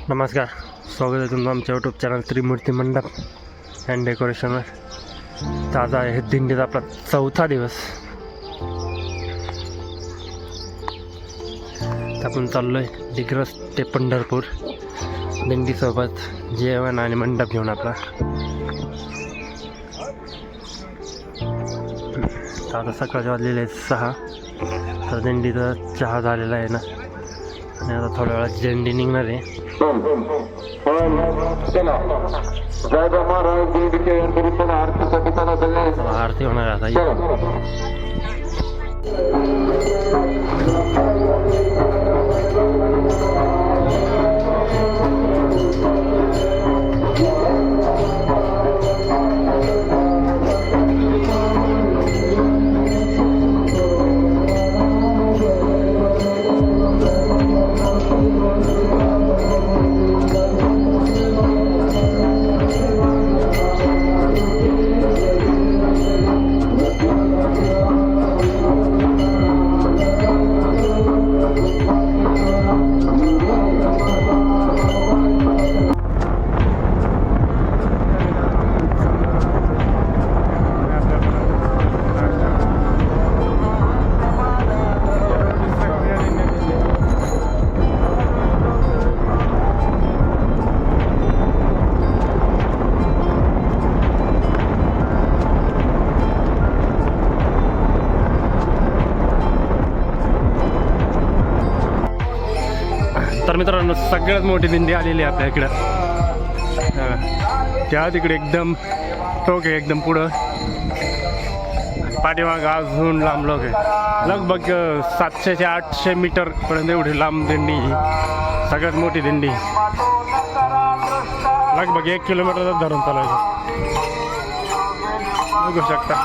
नमस्कार, स्वागत आहे तुमचं आमच्या यूट्यूब चॅनल त्रिमूर्ती मंडप अँड डेकोरेशनवर. ताजा आहे दिंडीचा आपला चौथा दिवस. आपण चाललो आहे डिग्रस ते पंढरपूर दिंडीसोबत जेवण आणि मंडप घेऊन आपला. आता सकाळचे वाजलेले आहेत 6. तर दिंडीचा चहा झालेला आहे ना, आणि आता थोड्या वेळात दिंडी निघणार आहे. आरती होणार आता. तर मित्रांनो, सगळ्यात मोठी दिंडी आलेली आहे आपल्या इकडं. त्या तिकडे एकदम टोक आहे, एकदम पुढं. पाठीमागं अजून लांब लोक आहे. लगभग 700 ते 800 मीटरपर्यंत एवढी लांब दिंडी ही सगळ्यात मोठी दिंडी. लगभग 1 किलोमीटरच धरून चालायचं, बघू शकता.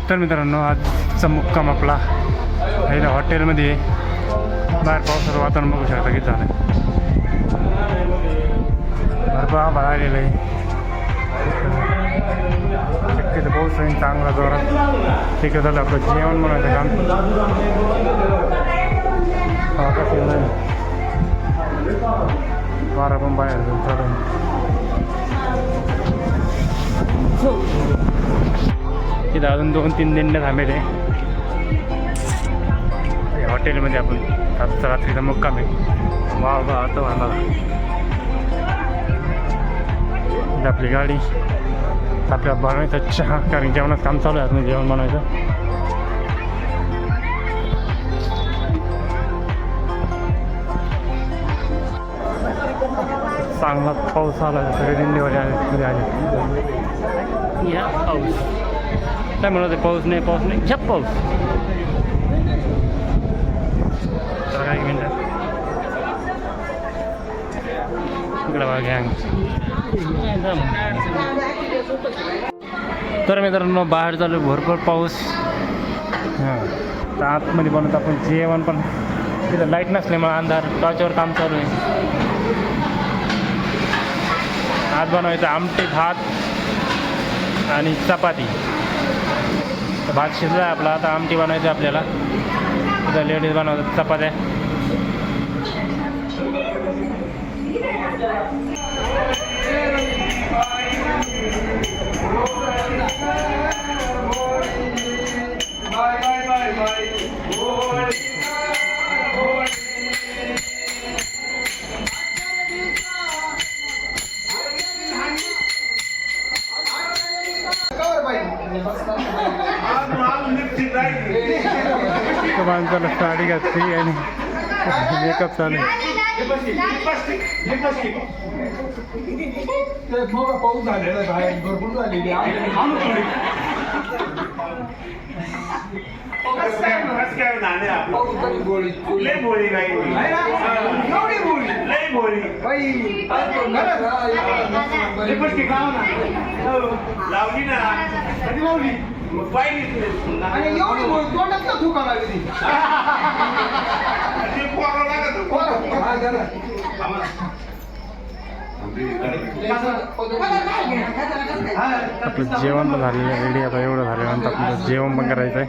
तर मित्रांनो, आजचा मुक्काम आपला पहिल्या हॉटेलमध्ये. बाहेर पावसाचं वातावरण बघू शकता किती झालं. भरपूर आभाळ आलेलं आहे. शक्यतो पाऊस होईल चांगला जोरात. तिकडे झालं आपलं जेवण बनवायचं काम. वारा पण बाहेर चालू. तिथं अजून 2-3 दिंड्या थांबेले. हॉटेलमध्ये आपण आजचा रात्रीचा मुक्काम आहे. वा आता मला आपली गाडी. आपल्या बनवायचं चहा, कारण जेवणाचं काम चालू आहे. अजून जेवण बनवायचं. चांगला पाऊस आला. सगळे दिंडीवाले आले या पाऊस. काय म्हणत पाऊस नाही झप पाऊस. काय मिनिट इकडं बघा गँग. तर मित्रांनो, बाहेर चालू भरपूर पाऊस. तर आतमध्ये बनवत आपण जेवण, पण तिथं लाईट नसल्यामुळे अंधार. टॉर्चवर काम चालू आहे. आज बनवायचं आमटी, भात आणि चपाती. तर भात शिजला आहे आपला. आता आमटी बनवायची आपल्याला. तिथं लेडीज बनवतात चपात्या. माणसाला साडी घातली आणि मेकअप चालू आहे. पाऊस झालेला बाहेर भरपूर झालेली लावली ना एवढी तोंडात ना थुका लागली आपलं जेवण पण झालेलं आहे रेडी. आता एवढं झाल्यानंतर आपलं जेवण पण करायचं आहे.